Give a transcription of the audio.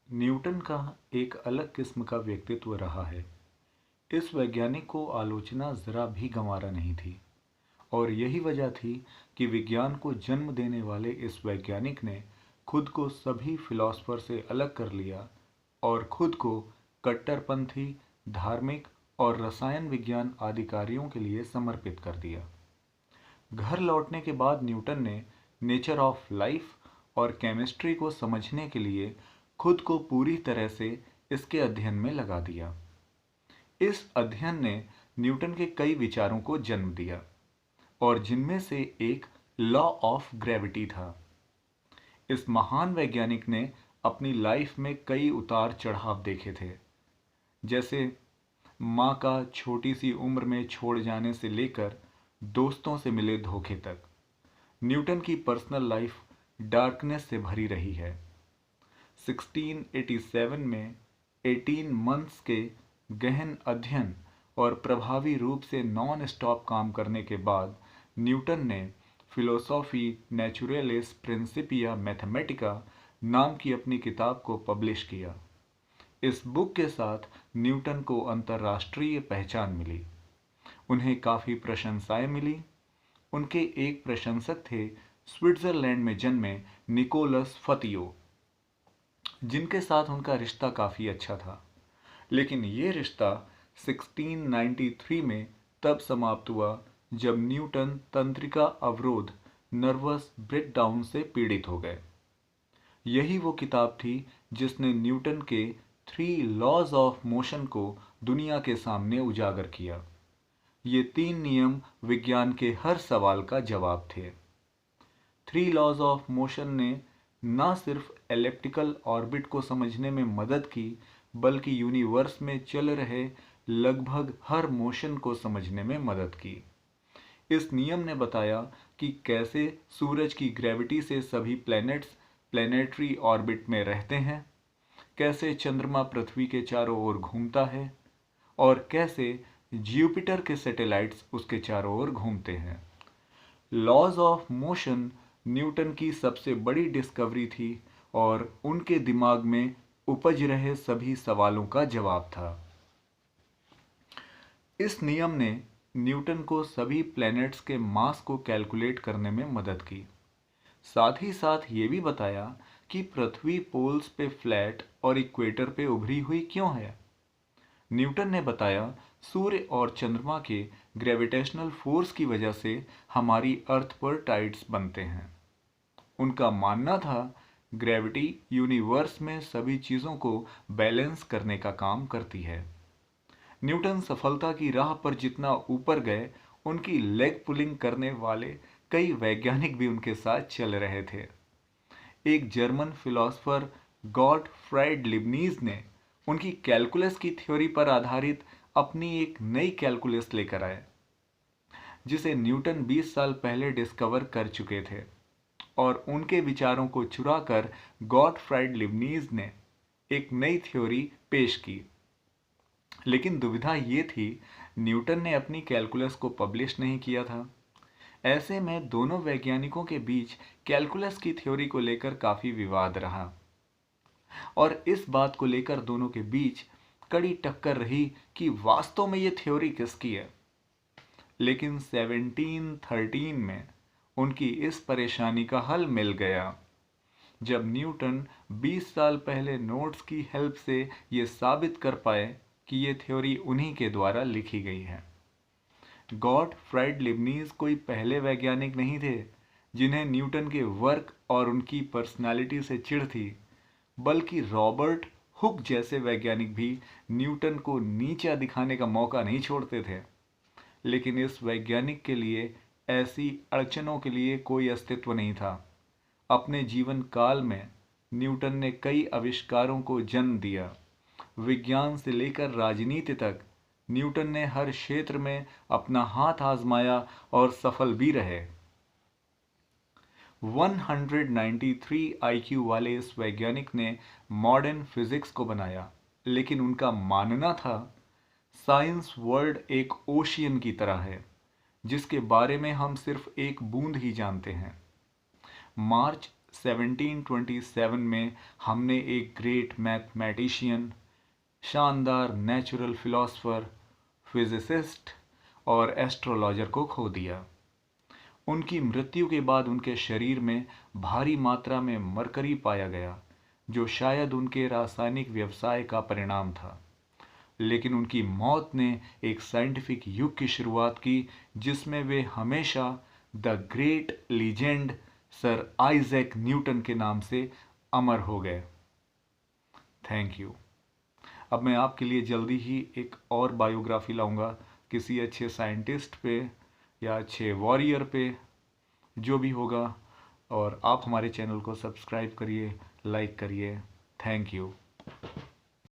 Newton का एक अलग किस्म का व्यक्तित्व रहा है। इस वैज्ञानिक को आलोचना जरा भी गंवारा नहीं थी और यही वजह थी कि विज्ञान को जन्म देने वाले इस वैज्ञानिक ने खुद को सभी फिलॉसफर से अलग कर लिया और खुद को कट्टरपंथी, धार्मिक और रसायन विज्ञान आदि कार्यों के लिए समर्पित कर दिया। घर लौटने के बाद न्यूटन ने नेचर ऑफ लाइफ और केमिस्ट्री को समझने के लिए खुद को पूरी तरह से इसके अध्ययन में लगा दिया। इस अध्ययन ने न्यूटन के कई विचारों को जन्म दिया और जिनमें से एक लॉ ऑफ ग्रेविटी था। इस महान वैज्ञानिक ने अपनी लाइफ में कई उतार चढ़ाव देखे थे, जैसे माँ का छोटी सी उम्र में छोड़ जाने से लेकर दोस्तों से मिले धोखे तक। न्यूटन की पर्सनल लाइफ डार्कनेस से भरी रही है। 1687 में 18 मंथ्स के गहन अध्ययन और प्रभावी रूप से नॉन स्टॉप काम करने के बाद न्यूटन ने फिलोसॉफी नेचुरलिस प्रिंसिपिया मैथमेटिका नाम की अपनी किताब को पब्लिश किया। इस बुक के साथ न्यूटन को अंतर्राष्ट्रीय पहचान मिली। उन्हें काफ़ी प्रशंसाएं मिली। उनके एक प्रशंसक थे स्विट्जरलैंड में जन्मे निकोलस फतियो, जिनके साथ उनका रिश्ता काफ़ी अच्छा था। लेकिन ये रिश्ता 1693 में तब समाप्त हुआ जब न्यूटन तंत्रिका अवरोध नर्वस ब्रेकडाउन से पीड़ित हो गए। यही वो किताब थी जिसने न्यूटन के 3 लॉज ऑफ मोशन को दुनिया के सामने उजागर किया। ये 3 नियम विज्ञान के हर सवाल का जवाब थे। 3 लॉज ऑफ मोशन ने न सिर्फ एलिप्टिकल ऑर्बिट को समझने में मदद की, बल्कि यूनिवर्स में चल रहे लगभग हर मोशन को समझने में मदद की। इस नियम ने बताया कि कैसे सूरज की ग्रेविटी से सभी प्लैनेट्स प्लैनेटरी ऑर्बिट में रहते हैं, कैसे चंद्रमा पृथ्वी के चारों ओर घूमता है और कैसे जुपिटर के सैटेलाइट्स उसके चारों ओर घूमते हैं। लॉज ऑफ मोशन न्यूटन की सबसे बड़ी डिस्कवरी थी और उनके दिमाग में उपज रहे सभी सवालों का जवाब था। इस नियम ने न्यूटन को सभी प्लैनेट्स के मास को कैलकुलेट करने में मदद की। साथ ही साथ ये भी बताया कि पृथ्वी पोल्स पे फ्लैट और इक्वेटर पे उभरी हुई क्यों है। न्यूटन ने बताया सूर्य और चंद्रमा के ग्रेविटेशनल फोर्स की वजह से हमारी अर्थ पर टाइड्स बनते हैं। उनका मानना था ग्रेविटी यूनिवर्स में सभी चीज़ों को बैलेंस करने का काम करती है। न्यूटन सफलता की राह पर जितना ऊपर गए, उनकी लेग पुलिंग करने वाले कई वैज्ञानिक भी उनके साथ चल रहे थे। एक जर्मन फिलोसोफर गॉटफ्राइड लिबनीज ने उनकी कैलकुलस की थ्योरी पर आधारित अपनी एक नई कैलकुलस लेकर आए, जिसे न्यूटन 20 साल पहले डिस्कवर कर चुके थे, और उनके विचारों को चुराकर गॉटफ्राइड लिबनीज ने एक नई थ्योरी पेश की। लेकिन दुविधा ये थी, न्यूटन ने अपनी कैलकुलस को पब्लिश नहीं किया था। ऐसे में दोनों वैज्ञानिकों के बीच कैलकुलस की थ्योरी को लेकर काफ़ी विवाद रहा और इस बात को लेकर दोनों के बीच कड़ी टक्कर रही कि वास्तव में ये थ्योरी किसकी है। लेकिन 1713 में उनकी इस परेशानी का हल मिल गया, जब न्यूटन 20 साल पहले नोट्स की हेल्प से ये साबित कर पाए कि ये थ्योरी उन्हीं के द्वारा लिखी गई है। गॉटफ्राइड लिबनीज कोई पहले वैज्ञानिक नहीं थे जिन्हें न्यूटन के वर्क और उनकी पर्सनालिटी से चिढ़ थी, बल्कि रॉबर्ट हुक जैसे वैज्ञानिक भी न्यूटन को नीचा दिखाने का मौका नहीं छोड़ते थे। लेकिन इस वैज्ञानिक के लिए ऐसी अड़चनों के लिए कोई अस्तित्व नहीं था। अपने जीवन काल में न्यूटन ने कई आविष्कारों को जन्म दिया। विज्ञान से लेकर राजनीति तक न्यूटन ने हर क्षेत्र में अपना हाथ आजमाया और सफल भी रहे। 193 IQ वाले इस वैज्ञानिक ने मॉडर्न फिजिक्स को बनाया, लेकिन उनका मानना था साइंस वर्ल्ड एक ओशियन की तरह है जिसके बारे में हम सिर्फ एक बूंद ही जानते हैं। मार्च 1727 में हमने एक ग्रेट मैथमेटिशियन, शानदार नेचुरल फिलोसफर, फिजिसिस्ट और एस्ट्रोलॉजर को खो दिया। उनकी मृत्यु के बाद उनके शरीर में भारी मात्रा में मरकरी पाया गया, जो शायद उनके रासायनिक व्यवसाय का परिणाम था। लेकिन उनकी मौत ने एक साइंटिफिक युग की शुरुआत की, जिसमें वे हमेशा the great legend sir Isaac Newton के नाम से अमर हो गए। Thank you. अब मैं आपके लिए जल्दी ही एक और बायोग्राफी लाऊंगा किसी अच्छे साइंटिस्ट पे या अच्छे वॉरियर पे, जो भी होगा। और आप हमारे चैनल को सब्सक्राइब करिए, लाइक करिए। Thank you.